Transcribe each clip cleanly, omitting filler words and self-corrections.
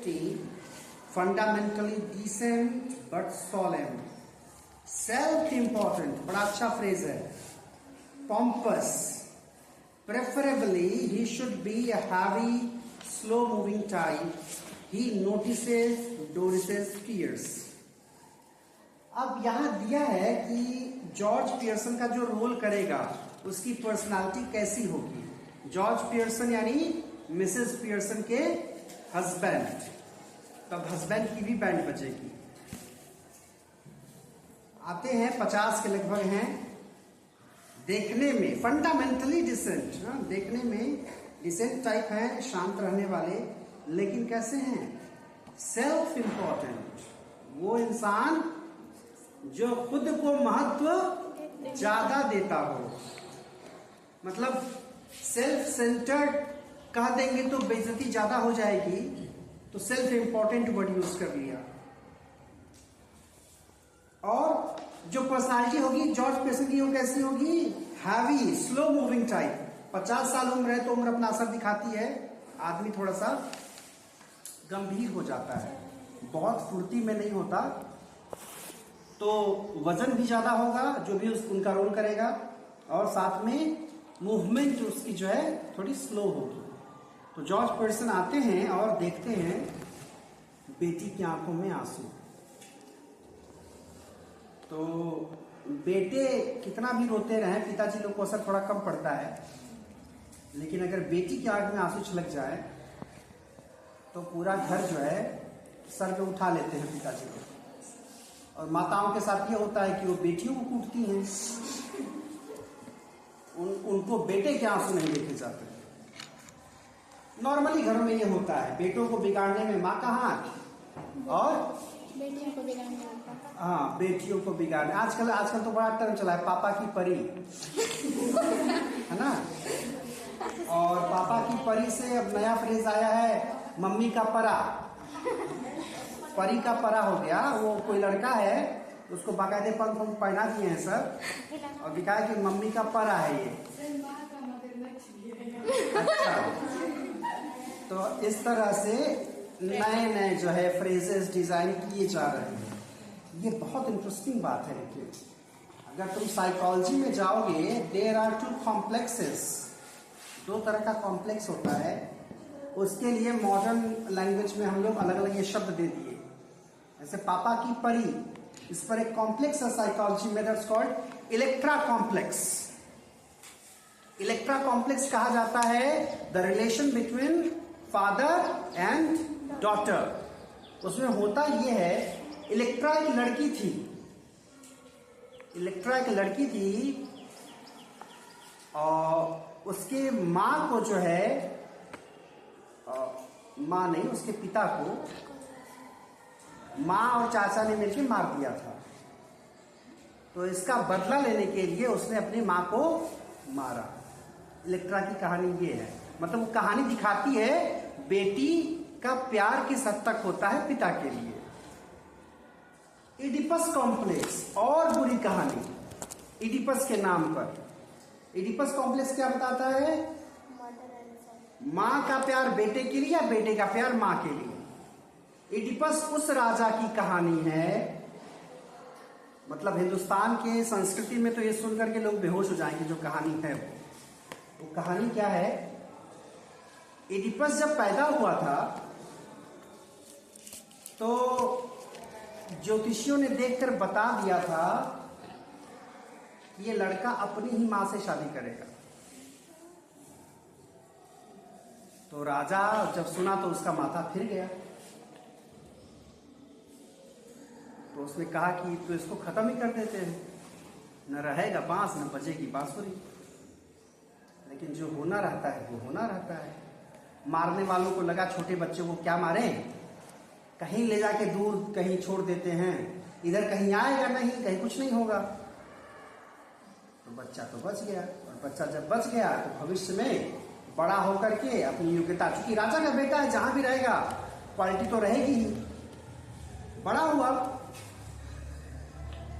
15, fundamentally decent but solemn. Self-important, बड़ा अच्छा phrase है. Pompous, preferably he should be a heavy, slow-moving type. He notices, notices fears. अब यहां दिया है कि जॉर्ज पियर्सन का जो रोल करेगा उसकी पर्सनालिटी कैसी होगी. जॉर्ज पियर्सन यानी मिसेस पियर्सन के हस्बैंड. तब हस्बैंड की भी बैंड बजेगी. आते हैं 50 के लगभग हैं. देखने में फंडामेंटली डिसेंट, देखने में डिसेंट टाइप है, शांत रहने वाले, लेकिन कैसे हैं? Self important. वो इंसान जो खुद को महत्व ज्यादा देता हो. मतलब सेल्फ सेंटर्ड कह देंगे तो बेइज्जती ज्यादा हो जाएगी, तो सेल्फ इंपॉर्टेंट वर्ड यूज कर लिया. और जो पर्सनालिटी होगी जॉर्ज पियर्सन की वो कैसी होगी? Heavy, slow moving type. 50 साल उम्र है तो उम्र अपना असर दिखाती है. आदमी थोड़ा सा गंभीर हो जाता है, बहुत फुर्ती में नहीं होता, तो वजन भी ज्यादा होगा जो भी उनका रोल करेगा, और साथ में मूवमेंट उसकी जो है थोड़ी स्लो होगी. तो जॉर्ज पियर्सन आते हैं और देखते हैं बेटी की आंखों में आंसू. तो बेटे कितना भी रोते रहे, पिताजी लोग को असर थोड़ा कम पड़ता है, लेकिन अगर बेटी की आंख में आंसू छलक जाए तो पूरा घर जो है सर पे उठा लेते हैं पिताजी लोग. और माताओं के साथ ये होता है कि वो बेटियों को कूटती हैं. उनको बेटे के आंसू नहीं देखे जाते. नॉर्मली घरों में ये होता है, बेटों को बिगाड़ने में माँ का हाथ और बेटियों को बिगाड़ने में पापा. हाँ, बेटियों को बिगाड़ने. आजकल तो बड़ा टर्म चला है, पापा की परी, है ना. और पापा की परी से अब नया फ्रेज आया है मम्मी का परा. परी का परा हो गया. वो कोई लड़का है, उसको बाकायदे पंख पहना दिए हैं सर, और दिखाया कि मम्मी का परा है ये. अच्छा, तो इस तरह से नए नए जो है फ्रेजेस डिजाइन किए जा रहे हैं. ये बहुत इंटरेस्टिंग बात है. देखिए, अगर तुम साइकोलॉजी में जाओगे, देयर आर 2 कॉम्प्लेक्सेस. 2 तरह का कॉम्प्लेक्स होता है. उसके लिए मॉडर्न लैंग्वेज में हम लोग अलग अलग ये शब्द दे दिए. जैसे पापा की परी, इस पर एक कॉम्प्लेक्स है साइकोलॉजी में, that's called Electra complex. Electra complex कहा जाता है the relation between father and daughter. उसमें होता ये है, इलेक्ट्रा एक लड़की थी. इलेक्ट्रा एक लड़की थी और उसके माँ को जो है, माँ नहीं, उसके पिता को माँ और चाचा ने मिलकर मार दिया था. तो इसका बदला लेने के लिए उसने अपनी माँ को मारा. इलेक्ट्रा की कहानी ये है. मतलब वो कहानी दिखाती है बेटी का प्यार किस हद तक होता है पिता के लिए. इडिपस कॉम्प्लेक्स और बुरी कहानी, इडिपस के नाम पर. इडिपस कॉम्प्लेक्स क्या बताता है? माँ का प्यार बेटे के लिए या बेटे का प्यार माँ के लिए. इडिपस उस राजा की कहानी है. मतलब हिंदुस्तान के संस्कृति में तो ये सुनकर के लोग बेहोश हो जाएंगे जो कहानी है वो कहानी क्या है? इडिपस जब पैदा हुआ था तो ज्योतिषियों ने देखकर बता दिया था कि ये लड़का अपनी ही मां से शादी करेगा. तो राजा जब सुना तो उसका माथा फिर गया. तो उसने कहा कि तो इसको खत्म ही कर देते हैं, न रहेगा बांस न बजेगी बांसुरी. लेकिन जो होना रहता है वो होना रहता है. मारने वालों को लगा छोटे बच्चे को क्या मारे, कहीं ले जाके दूर कहीं छोड़ देते हैं, इधर कहीं आएगा नहीं, कहीं कुछ नहीं होगा. तो बच्चा तो बच गया. और बच्चा जब बच गया तो भविष्य में बड़ा होकर के अपनी योग्यता, चूंकि राजा का बेटा है, जहां भी रहेगा क्वालिटी तो रहेगी ही. बड़ा हुआ,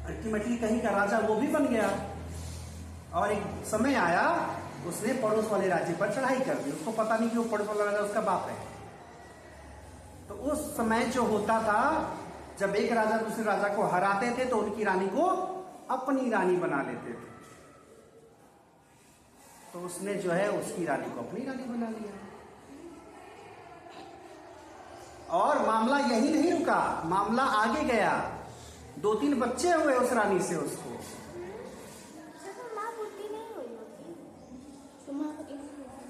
अल्टीमेटली कहीं का राजा वो भी बन गया. और एक समय आया उसने पड़ोस वाले राज्य पर चढ़ाई कर दी. उसको पता नहीं कि वो पड़ोस वाला राजा उसका बाप है. तो तो उस समय जो होता था, जब एक राजा दूसरे राजा को हराते थे तो उनकी रानी को अपनी रानी बना लेते थे। तो उसने जो है उसकी रानी को अपनी रानी बना लिया। और मामला यही नहीं रुका, मामला आगे गया। 2-3 बच्चे हुए उस रानी से उसको।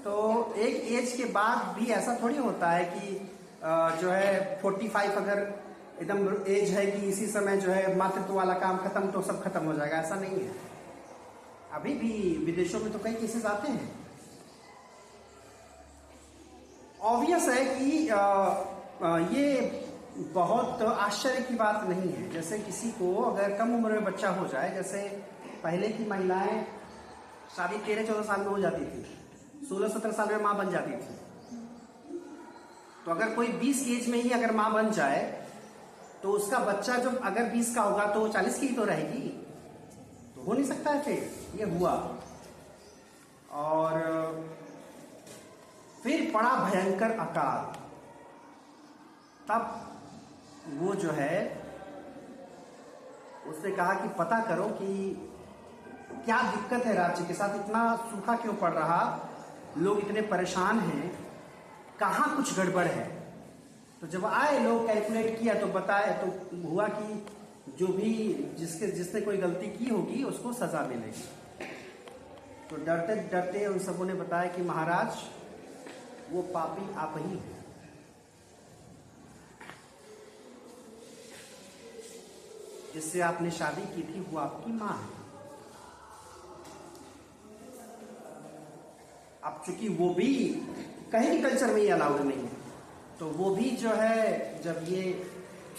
तो एक एज के बाद भी ऐसा थोड़ी होता है कि जो है 45 अगर एकदम एज है कि इसी समय जो है मातृत्व वाला काम खत्म तो सब खत्म हो जाएगा, ऐसा नहीं है। अभी भी विदेशों में तो कई केसेस आते हैं। ऑब्वियस है कि ये बहुत आश्चर्य की बात नहीं है। जैसे किसी को अगर कम उम्र में बच्चा हो जाए, जैसे पहले की महिलाएं शादी 13-14 साल में हो जाती थी, 16-17 साल में माँ बन जाती थी। तो अगर कोई 20 एज में ही अगर माँ बन जाए तो उसका बच्चा जो अगर 20 का होगा तो 40 की ही तो रहेगी, तो हो नहीं सकता है। फिर ये हुआ और फिर बड़ा भयंकर अकाल। तब वो जो है उसने कहा कि पता करो कि क्या दिक्कत है राज्य के साथ, इतना सूखा क्यों पड़ रहा, लोग इतने परेशान हैं, कहाँ कुछ गड़बड़ है। तो जब आए लोग कैलकुलेट किया तो बताए तो हुआ कि जो भी जिसने कोई गलती की होगी उसको सजा मिलेगी। तो डरते डरते उन सबों ने बताया कि महाराज वो पापी आप ही हैं। जिससे आपने शादी की थी वो आपकी माँ है। अब चूंकि वो भी कहीं भी कल्चर में ये अलाउड नहीं है, तो वो भी जो है जब ये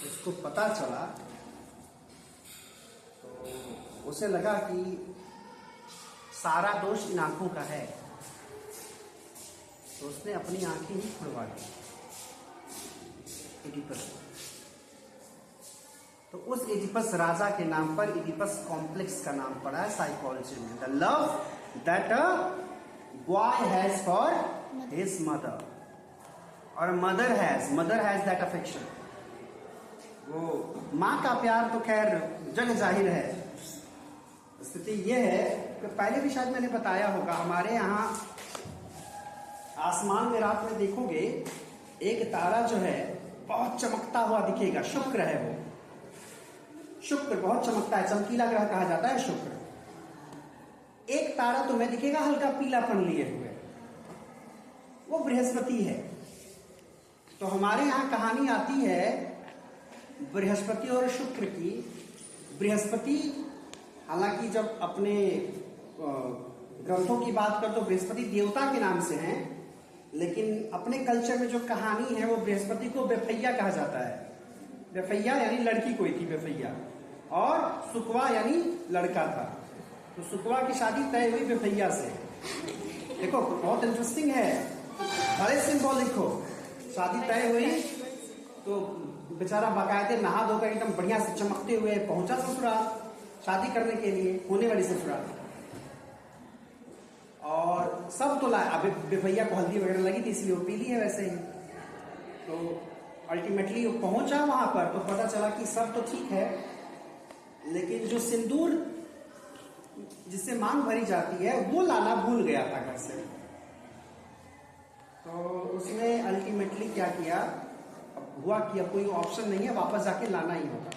उसको पता चला तो उसे लगा कि सारा दोष इन आंखों का है, तो उसने अपनी आंखें ही खुलवा दी इडिपस। तो उस इडिपस राजा के नाम पर इडिपस कॉम्प्लेक्स का नाम पड़ा है साइकोलॉजी में। The love that a boy has for his mother, और मदर हैज दैट अफेक्शन। वो माँ का प्यार तो खैर जग जाहिर है। स्थिति ये है कि पहले भी शायद मैंने बताया होगा, हमारे यहाँ आसमान में रात में देखोगे एक तारा जो है बहुत चमकता हुआ दिखेगा, शुक्र है वो। शुक्र बहुत चमकता है, चमकीला ग्रह कहा जाता है शुक्र। एक तारा तुम्हें दिखेगा हल्का पीलापन लिए हुए, वो बृहस्पति है। तो हमारे यहाँ कहानी आती है बृहस्पति और शुक्र की। बृहस्पति हालांकि जब अपने ग्रंथों की बात कर तो बृहस्पति देवता के नाम से हैं, लेकिन अपने कल्चर में जो कहानी है वो बृहस्पति को बेफैया कहा जाता है। बेफैया यानी लड़की कोई थी बेफैया, और सुकवा यानी लड़का था। तो सुकवा की शादी तय हुई बेफैया से। देखो बहुत इंटरेस्टिंग है, बड़े सिंबॉलिक हो। शादी तय हुई तो बेचारा बाकायदे नहा धोकर एकदम बढ़िया से चमकते हुए पहुंचा ससुराल शादी करने के लिए, होने वाली ससुराल। और सब तो लाए, अब बेफैया को हल्दी वगैरह लगी थी इसलिए वो पीली है वैसे ही। तो अल्टीमेटली वो पहुंचा वहां पर तो पता चला कि सब तो ठीक है, लेकिन जो सिंदूर जिससे मांग भरी जाती है वो लाना भूल गया था घर से। तो उसने अल्टीमेटली क्या किया, अब हुआ कि अब कोई ऑप्शन नहीं है, वापस जाके लाना ही होगा।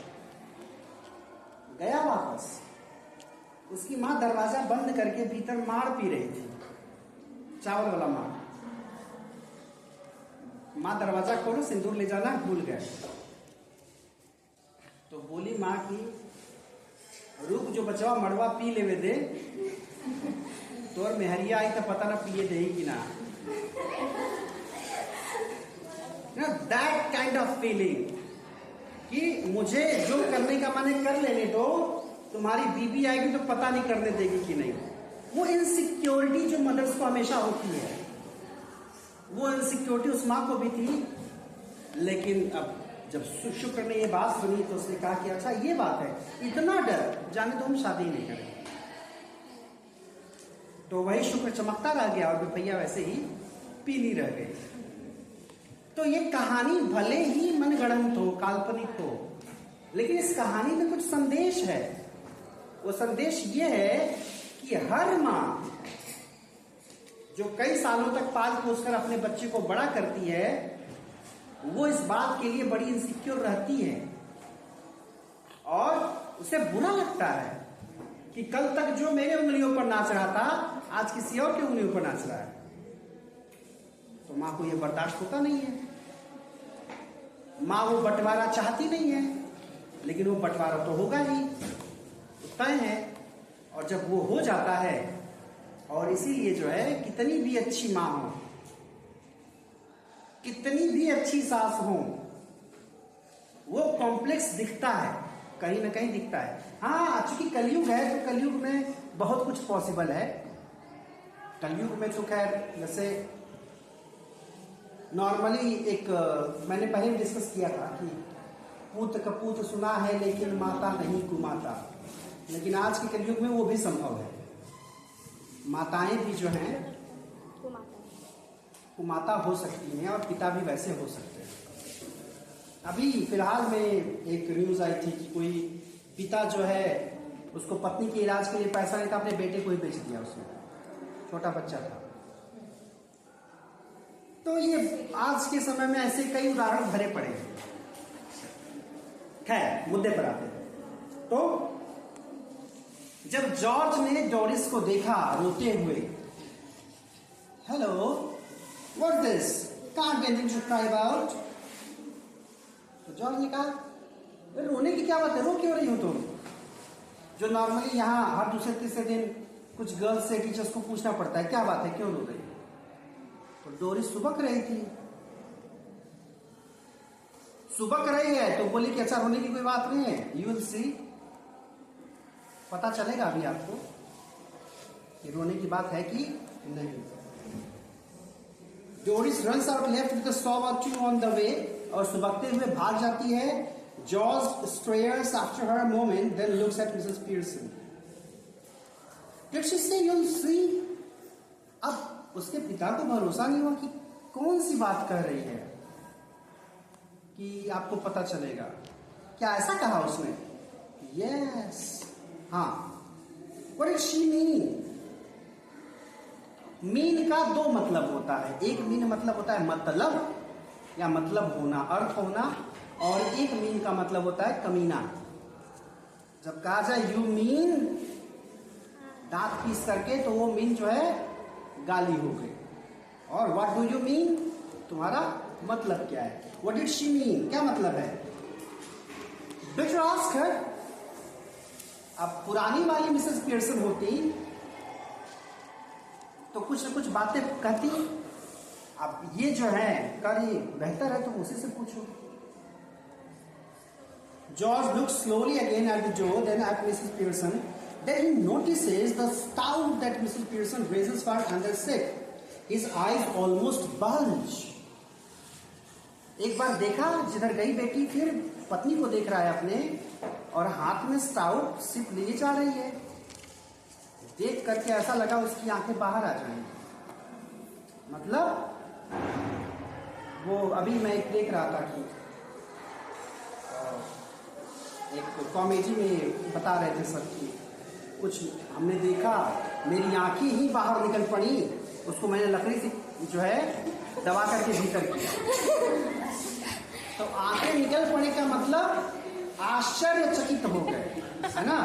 गया वापस, उसकी माँ दरवाजा बंद करके भीतर मार पी रही थी, चावल वाला मार। माँ दरवाजा खोलो, सिंदूर ले जाना भूल गए। तो बोली माँ की, रुक जो बचवा मड़वा पी लेवे दे, तोर मेहरिया आई तो पता ना पिए दे कि ना। दैट काइंड ऑफ फीलिंग कि मुझे जो करने का मन है कर लेने दो, तुम्हारी बीबी आएगी तो पता नहीं करने देगी कि नहीं। वो इनसिक्योरिटी जो मदर्स को हमेशा होती है, वो इनसिक्योरिटी उस माँ को भी थी। लेकिन अब जब शुक्र ने ये बात सुनी तो उसने कहा कि अच्छा ये बात है, इतना डर, जाने तो हम शादी नहीं करेंगे। तो वही शुक्र चमकता रह गया और भैया वैसे ही पीली रह गई। तो ये कहानी भले ही गढ़ंत हो, काल्पनिक हो, लेकिन इस कहानी में कुछ संदेश है। वो संदेश ये है कि हर माँ जो कई सालों तक पाल पोस कर अपने बच्चे को बड़ा करती है, वो इस बात के लिए बड़ी इनसिक्योर रहती है और उसे बुरा लगता है कि कल तक जो मेरे उंगलियों पर नाच रहा था, आज किसी और की उंगलियों पर नाच रहा है। तो माँ को यह बर्दाश्त होता नहीं है। माँ वो बंटवारा चाहती नहीं है, लेकिन वो बंटवारा तो होगा ही, तय है। और जब वो हो जाता है, और इसीलिए जो है, कितनी भी अच्छी माँ हो, कितनी भी अच्छी सास हो, वो कॉम्प्लेक्स दिखता है, कहीं ना कहीं दिखता है। हाँ, चूंकि कलयुग है तो कलयुग में बहुत कुछ पॉसिबल है। कलयुग में तो खैर जैसे नॉर्मली एक मैंने पहले डिस्कस किया था कि पूत कपूत सुना है लेकिन माता नहीं कुमाता, लेकिन आज के कलयुग में वो भी संभव है। माताएं भी जो हैं कुमाता हो सकती हैं और पिता भी वैसे हो सकते हैं। अभी फिलहाल में एक न्यूज आई थी कि कोई पिता जो है, उसको पत्नी के इलाज के लिए पैसा नहीं था, अपने बेटे को ही बेच दिया उसने, छोटा बच्चा था। तो ये आज के समय में ऐसे कई उदाहरण भरे पड़े हैं। खैर, मुद्दे पर आते हैं। तो जब जॉर्ज ने डोरिस को देखा रोते हुए, hello what this, can't get to cry about, तो जॉर्ज ने कहा, रोने की क्या बात है, रो क्यों रही हो तुम? जो नॉर्मली यहाँ हर दूसरे तीसरे दिन कुछ गर्ल्स से टीचर्स को पूछना पड़ता है, क्या बात है, क्यों रो रही? तो डोरिस सुबक रही थी। सुबक रही है तो बोली कि अच्छा, रोने की कोई बात नहीं है, यू विल सी, पता चलेगा अभी आपको कि रोने की बात है कि नहीं। Doris runs out left with a sob और टू ऑन द वे, और सुबकते हुए भाग जाती है। George stares after her moment, then looks at Mrs Pearson. Did she say you will see? अब उसके पिता को भरोसा नहीं हुआ कि कौन सी बात कह रही है कि आपको पता चलेगा। क्या ऐसा कहा उसने? यस, हाँ। What did she mean? Mean का दो मतलब होता है। एक मीन मतलब होता है मतलब या मतलब होना, अर्थ होना, और एक मीन का मतलब होता है कमीना। जब कहा जाए यू मीन दांत पीस करके, तो वो मीन जो है गाली हो गई। और व्हाट डू यू मीन, तुम्हारा मतलब क्या है? व्हाट डिड शी मीन, क्या मतलब है? Better ask her. अब पुरानी वाली मिसेस पियर्सन होती तो कुछ न कुछ बातें कहती। अब ये जो है करी बेहतर है, तुम उसी से पूछो। George looks slowly again at the door, then at Mrs Pearson. Then he notices the scowl that Mrs. Pearson raises for under sick. His eyes almost bulge. एक बार देखा जिधर गई बेटी, फिर पत्नी को देख रहा है अपने, और हाथ में स्टाउट सिप लिए जा रही है। देख करके ऐसा लगा उसकी आंखें बाहर आ जाएंगी। मतलब वो अभी मैं एक देख रहा था कि एक कॉमेडी में बता रहे थे सब कि कुछ हमने देखा, मेरी आंखें ही बाहर निकल पड़ी, उसको मैंने लकड़ी से जो है दबा करके भीतर किया। तो आंखें निकल पड़ने का मतलब आश्चर्यचकित हो गए, है ना?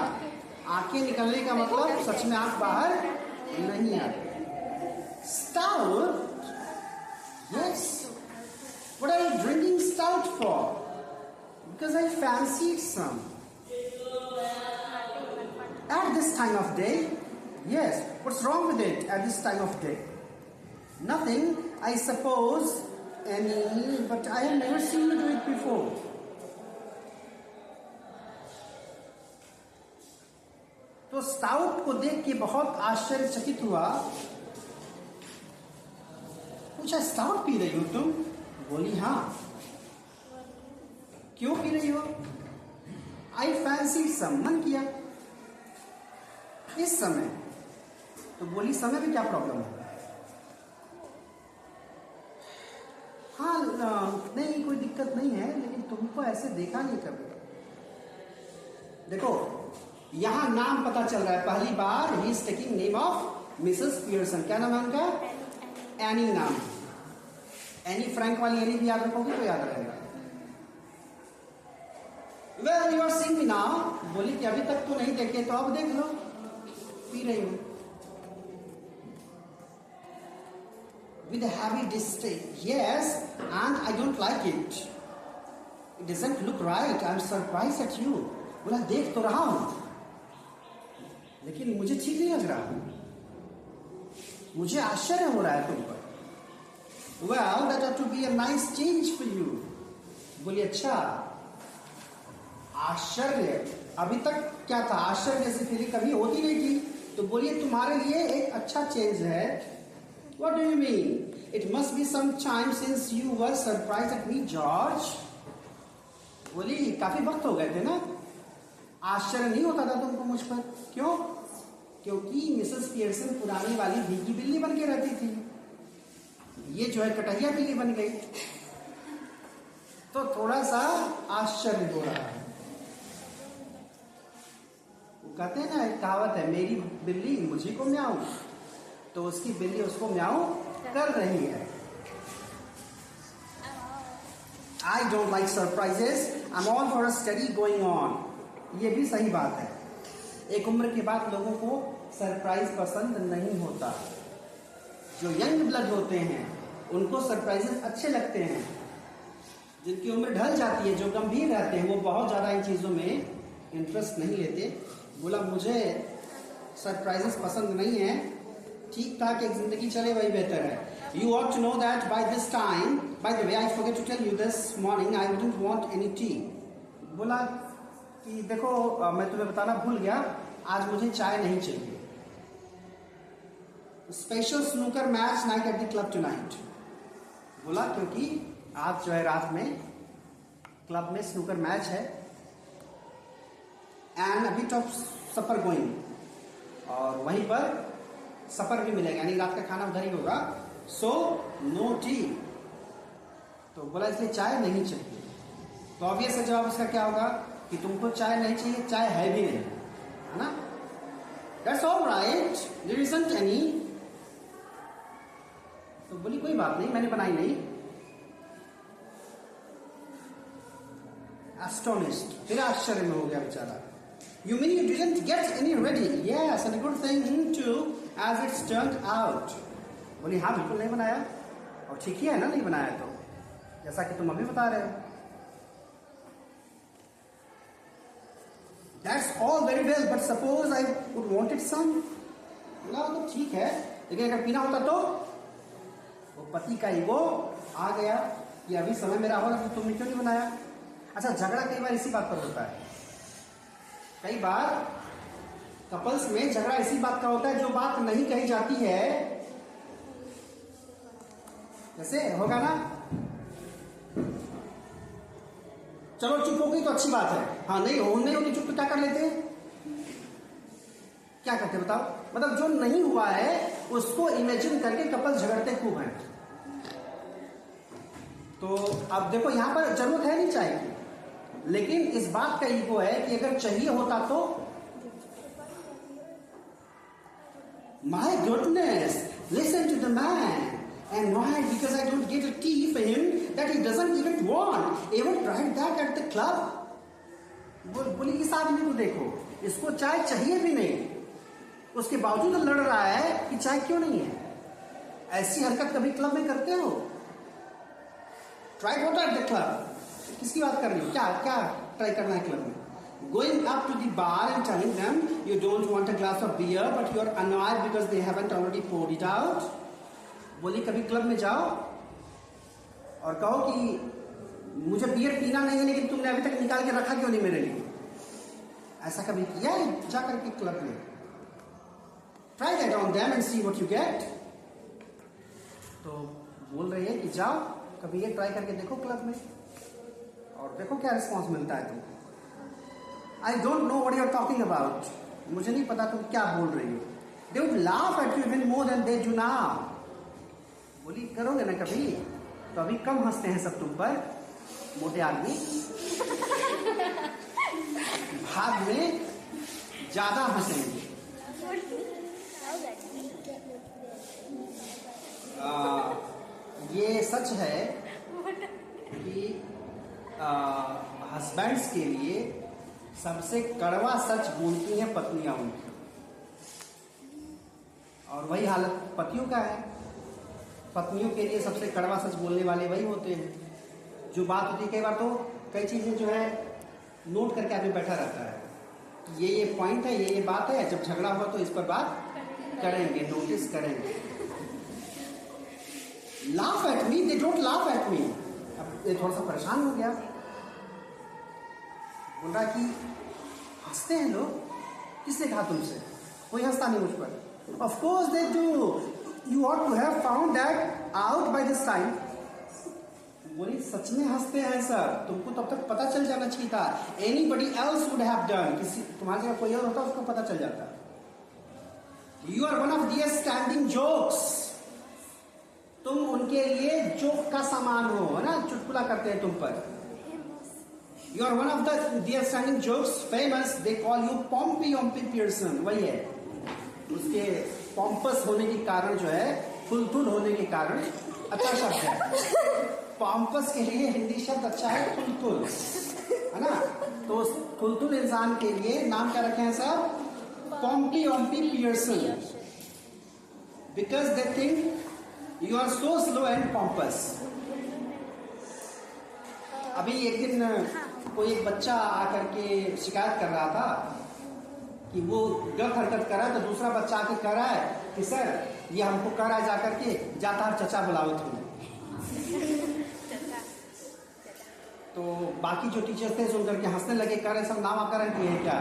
आंखें निकलने का मतलब सच में आंख बाहर नहीं आ गई। Stout, yes, what are you drinking stout for? Because I fancied some at this time of day. Yes, what's wrong with it at this time of day? Nothing, I suppose, any, but I have never seen you do it before. तो stout को देख के बहुत आश्चर्यचकित हुआ। पूछा, stout P रही हो तुम? बोली हाँ। क्यों पी रही हो? आई फैंसी सम, मन किया इस समय। तो बोली, समय में क्या प्रॉब्लम है? हाँ, नहीं कोई दिक्कत नहीं है, लेकिन तुमको ऐसे देखा नहीं कभी। देखो यहां नाम पता चल रहा है, पहली बार ही is taking name of Mrs Pearson. क्या नाम है उनका? एनी नाम। एनी फ्रैंक वाली एनी भी याद रखोगे तो याद रहेगा। Well you are seeing me now. बोली कि अभी तक तो नहीं देखे, तो अब देख लो, पी रही हूं with a heavy distaste. Yes, and I don't like it. It doesn't look right. I'm surprised at you. बोला देख तो रहा हूं, लेकिन मुझे ठीक नहीं लग रहा, मुझे आश्चर्य हो रहा है तुम पर। Well, that ought to be a nice change for you. बोली अच्छा, आश्चर्य अभी तक क्या था? आश्चर्य जैसी फीलिंग कभी होती नहीं थी, तो बोलिए तुम्हारे लिए एक अच्छा चेंज है। What do you mean? It must be some time since you were surprised at me, George. बोली काफी वक्त हो गए थे ना, आश्चर्य नहीं होता था तुमको मुझ पर। क्यों? क्योंकि मिसेस पियर्सन पुरानी वाली भीगी बिल्ली बन के रहती थी, ये जो है कटहिया बिल्ली बन गई, तो थोड़ा सा आश्चर्य हो रहा है। वो कहते हैं ना, एक कहावत है, मेरी बिल्ली मुझे को म्याऊं, तो उसकी बिल्ली उसको म्याऊं कर रही है। I don't like surprises. I'm all for a steady going on. ये भी सही बात है। एक उम्र के बाद लोगों को सरप्राइज पसंद नहीं होता। जो यंग ब्लड होते हैं उनको सरप्राइजेस अच्छे लगते हैं। जिनकी उम्र ढल जाती है, जो गंभीर रहते हैं, वो बहुत ज्यादा इन चीजों में इंटरेस्ट नहीं लेते। बोला मुझे सरप्राइजेस पसंद नहीं है, ठीक ठाक एक जिंदगी चले वही बेहतर है। You ought to know that by this time, by the way, I forget to tell you this morning, I wouldn't want any tea. बोला कि देखो मैं तुम्हें बताना भूल गया, आज मुझे चाय नहीं चाहिए। Special snooker match night at the club tonight. बोला क्योंकि आज जो है रात में क्लब में स्नूकर मैच है, and a bit of supper going, और वहीं पर सपर भी मिलेगा, यानी रात का खाना उधर ही होगा। So no tea. तो बोला इसलिए चाय नहीं चाहिए। तो ऑब्वियस है जवाब उसका क्या होगा कि तुमको चाय नहीं चाहिए, चाय है भी नहीं, है ना? That's all right, there isn't any. तो बोली कोई बात नहीं, मैंने बनाई नहीं। एस्टोनिश्ड, फिर आश्चर्य में हो गया बेचारा। You mean you didn't get any ready? Yes, and a good thing too, as it's turned out. बोली हाँ बिल्कुल नहीं बनाया, और ठीक ही है ना नहीं बनाया तो, जैसा कि तुम अभी बता रहे हो। That's all very well, but suppose I would wanted some. बोला तो ठीक है, लेकिन अगर पीना होता तो? वो पति का ईगो आ गया कि अभी समय मेरा होगा तो तुमने क्यों नहीं बनाया। अच्छा, झगड़ा कई बार इसी बात पर होता है। कई बार कपल्स में झगड़ा इसी बात का होता है, जो बात नहीं कही जाती है। जैसे होगा ना, चलो चुप हो गई तो अच्छी बात है, हाँ नहीं होती चुप तो क्या कर लेते हैं? क्या करते बताओ? मतलब जो नहीं हुआ है उसको इमेजिन करके कपल झगड़ते खूब हैं। तो अब देखो यहां पर जरूरत है नहीं चाय की, लेकिन इस बात का ईगो है कि अगर चाहिए होता तो। My goodness, listen to the man, and why? Because I don't get a tea for him that he doesn't even want. Even tried that at the club. बोली इस आदमी को देखो, इसको चाय चाहिए भी नहीं, उसके बावजूद लड़ रहा है कि चाय क्यों नहीं है। ऐसी हरकत कभी क्लब में करते हो? Try what eight the club. किसकी बात कर रही हो? क्या क्या ट्राई करना है क्लब में? Going up to the bar and telling them you don't want a glass of beer but you are annoyed because they haven't already poured it out. बोली कभी क्लब में जाओ और कहो कि मुझे बियर पीना नहीं है, लेकिन तुमने अभी तक निकाल के रखा क्यों नहीं मेरे लिए। ऐसा कभी किया है जाकर के क्लब में? Try that on them and see what you get. तो बोल रही है कि जाओ कभी ये ट्राई करके देखो क्लब में, और देखो क्या रिस्पॉन्स मिलता है तुमको। I don't know what you are talking about. मुझे नहीं पता तुम क्या बोल रही हो। They would laugh at you even more than they do now. बोली करोगे ना कभी तो अभी कम हंसते हैं सब तुम पर। मोटे आदमी बाद में ज्यादा हंसेंगे। ये सच है कि हस्बैंड्स के लिए सबसे कड़वा सच बोलती हैं पत्नियां उनकी, और वही हालत पतियों का है। पत्नियों के लिए सबसे कड़वा सच बोलने वाले वही होते हैं। जो बात होती है, कई बार तो कई चीजें जो है नोट करके आदमी बैठा रहता है, ये पॉइंट है, ये बात है, जब झगड़ा हुआ तो इस पर बात करेंगे, नोटिस करेंगे। Laugh at me, they don't laugh at me. अब ये थोड़ा सा परेशान हो गया, बोल रहा कि हंसते हैं लोग। किसने कहा तुमसे? कोई हंसता नहीं मुझ पर। Of course they do, you ought to have found that out by this time. बोली सच में हंसते हैं सर, तुमको तब तक पता चल जाना चाहिए था। Anybody else would have done, किसी तुम्हारी जगह कोई और होता उसको पता चल जाता। You are one of their standing jokes, तुम उनके लिए जोक का सामान हो, है ना, चुटकुला करते हैं तुम पर। You are one of the their standing jokes famous, they call you Pompy Ompy Pearson. वही है, उसके पॉम्पस होने के कारण जो है, फुलफुल होने के कारण अच्छा शब्द है। पॉम्पस के लिए हिंदी शब्द अच्छा है फुलफुल, है ना। तो फुलफुल इंसान के लिए नाम क्या रखे हैं सब? Pompy Ompy Pearson, because they think you are so slow and pompous. अभी एक दिन कोई एक बच्चा आकर के शिकायत कर रहा था कि वो गलत हरकत कर रहा है, तो दूसरा बच्चा आके कह रहा है कि सर ये हमको कह रहा है जाकर के, जाता चचा बुलाओ तुम्हें। तो बाकी जो टीचर्स थे सुन करके हंसने लगे, कह रहे सब नाम आपका रख दिए हैं क्या?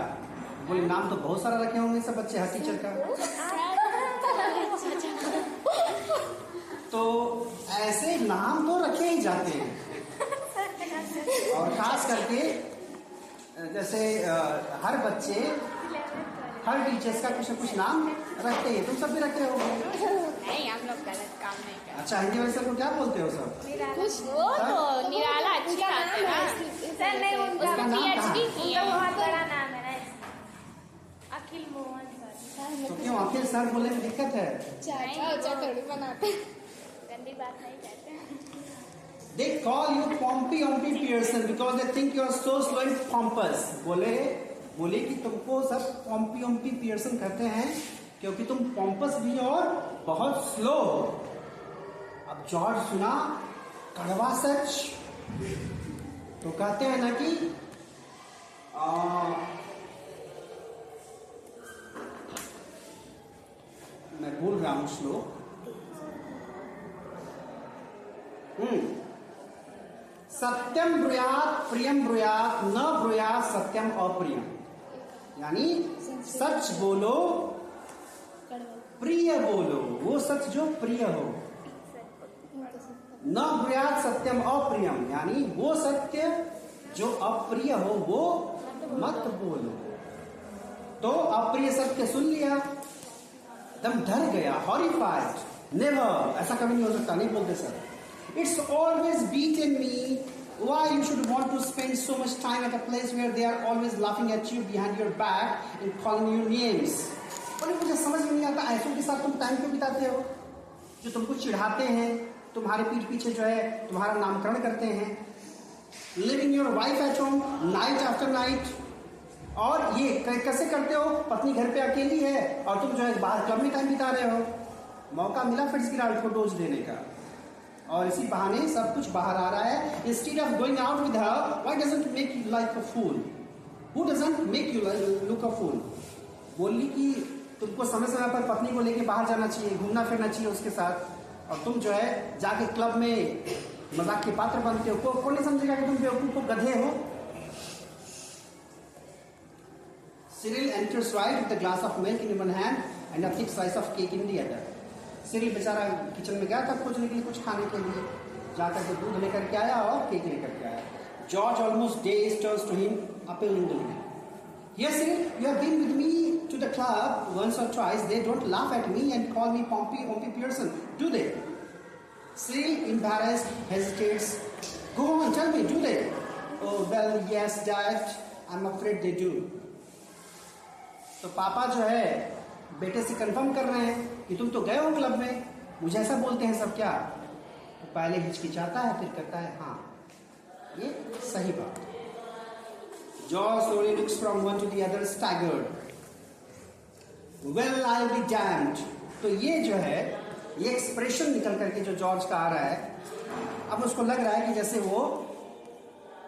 बोले नाम तो बहुत सारा रखे होंगे सब बच्चे, हर टीचर का। तो ऐसे नाम तो रखे ही जाते हैं, और खास करके जैसे हर बच्चे हर टीचर्स का कुछ न कुछ नाम रखते हैं। तुम सब भी रखे हो? नहीं, हम लोग गलत काम नहीं करते। अच्छा, हिंदी में सबको क्या बोलते हो सब? कुछ वो तो निराला अच्छी बात है ना सर। नहीं, उनका PhD किया, बहुत बड़ा नाम है ना, अखिल मोहन सर। तो क्यों अखिल सर बोलने में दिक्कत है? चाचा थोड़ी बनाते, गंदी बात नहीं कहते। They call you Pompey Ompy Pearson because they think you are so slow and pompous. बोले कि तुमको सब पॉम्पी ओम्पी पियर्सन कहते हैं क्योंकि तुम पॉम्पस भी हो और बहुत स्लो हो। अब जॉर्ज सुना कड़वा सच, तो कहते हैं ना कि मैं भूल रहा हूं श्लोक। सत्यम ब्रूयात प्रियम ब्रूयात, न ब्रूयात सत्यम अप्रियम। यानी सच बोलो, प्रिय बोलो, वो सच जो प्रिय हो। न ब्रूयात सत्यम अप्रियम, यानी वो सत्य जो अप्रिय हो वो मत बोलो। तो अप्रिय सत्य सुन लिया, एकदम डर गया, हॉरिफाइड। नेवर, ऐसा कभी नहीं हो सकता, नहीं बोलते sir. It's always beaten me why you should want to spend so much time at a place where they are always laughing at you behind your back and calling you names. और मुझे समझ में नहीं आता ऐसों के साथ तुम time क्यों बिताते हो जो तुमको चिढ़ाते हैं, तुम्हारे पीठ पीछे जो है तुम्हारा नामकरण करते हैं। Leaving your wife at home night after night, और ये कैसे करते हो? पत्नी घर पे अकेली है और तुम जो है बाहर क्लब में टाइम बिता रहे हो। मौका मिला फिट्जगेराल्ड को डोज देने का, और इसी बहाने सब कुछ बाहर आ रहा है। Instead of going out with her, why doesn't make you like a fool? Who doesn't make you look a fool? बोली कि तुमको समय समय पर पत्नी को लेके बाहर जाना चाहिए, घूमना फिरना चाहिए उसके साथ, और तुम जो है जाके क्लब में मजाक के पात्र बनते हो। कौन नहीं समझेगा कि तुम बेवकूफ को गधे हो। Cyril enters right with a glass of milk in one hand and a thick slice of cake in the other. Cyril बेचारा किचन में गया था खोजने के लिए कुछ खाने के लिए, जाकर के दूध लेकर के आया और केक लेकर के आया। George almost daze turns to him appealingly, "Yes, Cyril, you have been with me to the club once or twice. They don't laugh at me and call me Pompey Ompy Pearson, do they?" Cyril, embarrassed, hesitates. Go on, tell me, do they? Oh, well, yes, Dad. I'm afraid they do. तो पापा जो है बेटे से confirm कर रहे हैं कि तुम तो गए हो क्लब में, मुझे ऐसा बोलते हैं सब क्या? तो पहले हिचकिचाता है, फिर कहता है हाँ, ये सही बात। George slowly looks from one to the other, staggered. Well, I'll be damned. तो ये जो है, ये एक्सप्रेशन निकल करके जो जॉर्ज का आ रहा है, अब उसको लग रहा है कि जैसे वो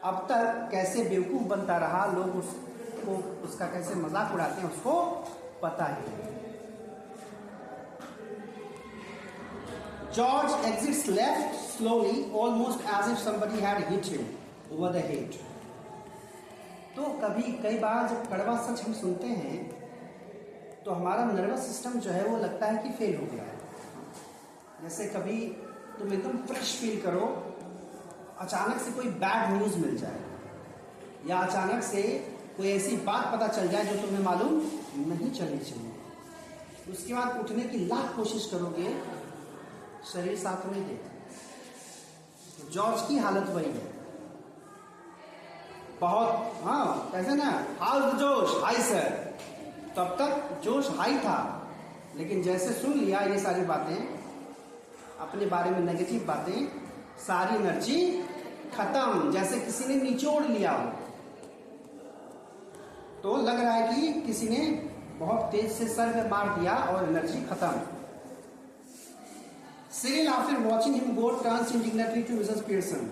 अब तक कैसे बेवकूफ बनता रहा, लोग उसको उसका कैसे मजाक उड़ाते हैं उसको पता है। George exits left slowly, almost as if somebody had hit him over the head. तो कई बार जब कड़वा सच हम सुनते हैं तो हमारा नर्वस सिस्टम जो है वो लगता है कि फेल हो गया है। जैसे कभी तुम एकदम फ्रेश फील करो, अचानक से कोई बैड न्यूज़ मिल जाए या अचानक से कोई ऐसी बात पता चल जाए जो तुम्हें मालूम नहीं चलनी चाहिए, उसके बाद उठने की लाख कोशिश करोगे, शरीर साथ नहीं देता। तो जॉर्ज की हालत वही है, बहुत हाँ कैसे ना, हाउ द जोश हाई सर। तब तक जोश हाई था, लेकिन जैसे सुन लिया ये सारी बातें, अपने बारे में नेगेटिव बातें, सारी एनर्जी खत्म, जैसे किसी ने निचोड़ लिया हो। तो लग रहा है कि किसी ने बहुत तेज से सर में मार दिया और एनर्जी खत्म। Cyril, after watching him go, turns indignantly to Mrs. Pearson.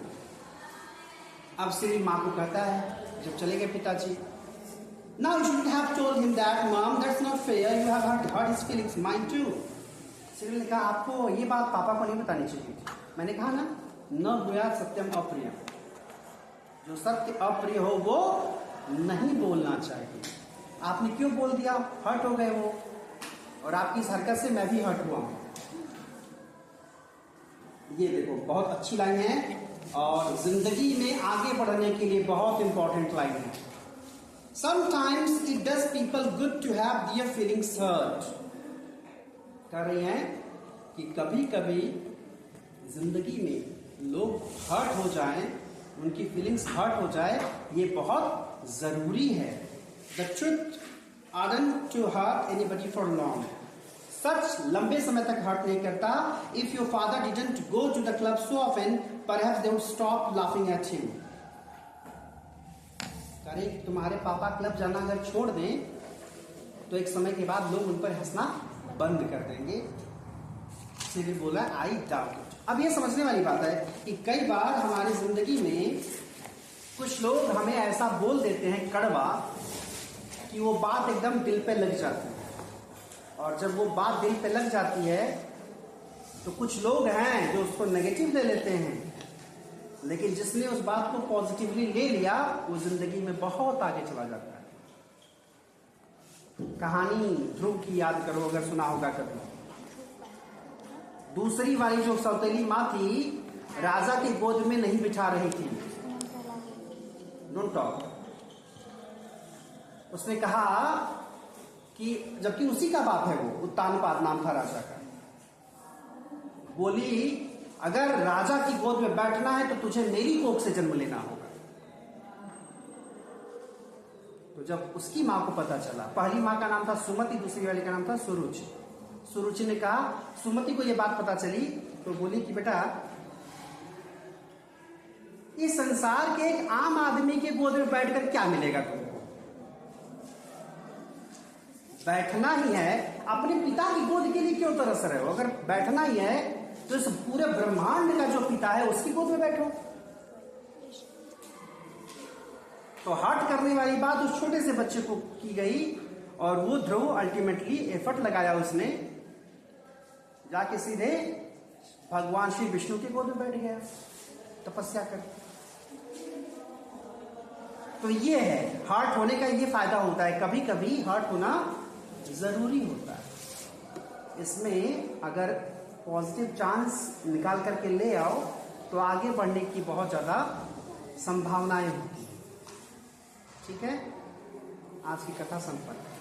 अब सिरिल माँ को कहता है जब चले गए पिताजी, Now you should have told him that, Mom, that's not fair. You have hurt his feelings, mine too. Cyril ने कहा आपको ये बात पापा को नहीं बतानी चाहिए थी। मैंने कहा ना, न हुआ सत्यम अप्रिय, जो सत्य अप्रिय हो वो नहीं बोलना चाहिए। आपने क्यों बोल दिया? हर्ट हो गए वो, और आपकी इस हरकत से मैं भी हर्ट हुआ हूं। ये देखो बहुत अच्छी लाइन है और जिंदगी में आगे बढ़ने के लिए बहुत इंपॉर्टेंट लाइन है। Sometimes it does people good to have their feelings hurt. कह रही हैं कि कभी कभी जिंदगी में लोग हर्ट हो जाएं, उनकी फीलिंग्स हर्ट हो जाए, ये बहुत जरूरी है। The truth aren't to hurt anybody for long. सच लंबे समय तक हर्ट नहीं करता। If your father didn't go to the club so often, perhaps they would stop laughing at him. करे तुम्हारे पापा क्लब जाना अगर छोड़ दें तो एक समय के बाद लोग उन पर हंसना बंद कर देंगे। सिरिल बोला आई डाउट इट। अब ये समझने वाली बात है कि कई बार हमारी जिंदगी में कुछ लोग हमें ऐसा बोल देते हैं कड़वा कि वो बात एकदम दिल पे लग जाती है, और जब वो बात दिल पे लग जाती है तो कुछ लोग हैं जो उसको नेगेटिव ले लेते हैं, लेकिन जिसने उस बात को पॉजिटिवली ले लिया वो जिंदगी में बहुत आगे चला जाता है। कहानी ध्रुव की याद करो, अगर सुना होगा कभी। दूसरी वाली जो सौतेली माँ थी, राजा की गोद में नहीं बिठा रही थी, डोंट टॉक। उसने कहा कि जबकि उसी का बाप है वो, उत्तानपाद नाम था राजा का, बोली अगर राजा की गोद में बैठना है तो तुझे मेरी कोख से जन्म लेना होगा। तो जब उसकी मां को पता चला, पहली मां का नाम था सुमति, दूसरी वाली का नाम था सुरुचि। सुरुचि ने कहा, सुमति को यह बात पता चली तो बोली कि बेटा इस संसार के एक आम आदमी के गोद में बैठकर क्या मिलेगा तुमको? बैठना ही है, अपने पिता की गोद के लिए क्यों तरस रहे हो? अगर बैठना ही है तो इस पूरे ब्रह्मांड का जो पिता है उसकी गोद में बैठो। तो हर्ट करने वाली बात उस छोटे से बच्चे को की गई, और वो ध्रुव अल्टीमेटली एफर्ट लगाया उसने, जाके सीधे भगवान श्री विष्णु की गोद में बैठ गया तपस्या कर। तो ये है हर्ट होने का, ये फायदा होता है। कभी कभी हर्ट होना जरूरी होता है। इसमें अगर पॉजिटिव चांस निकाल करके ले आओ तो आगे बढ़ने की बहुत ज्यादा संभावनाएं होती हैं। ठीक है, आज की कथा संपन्न।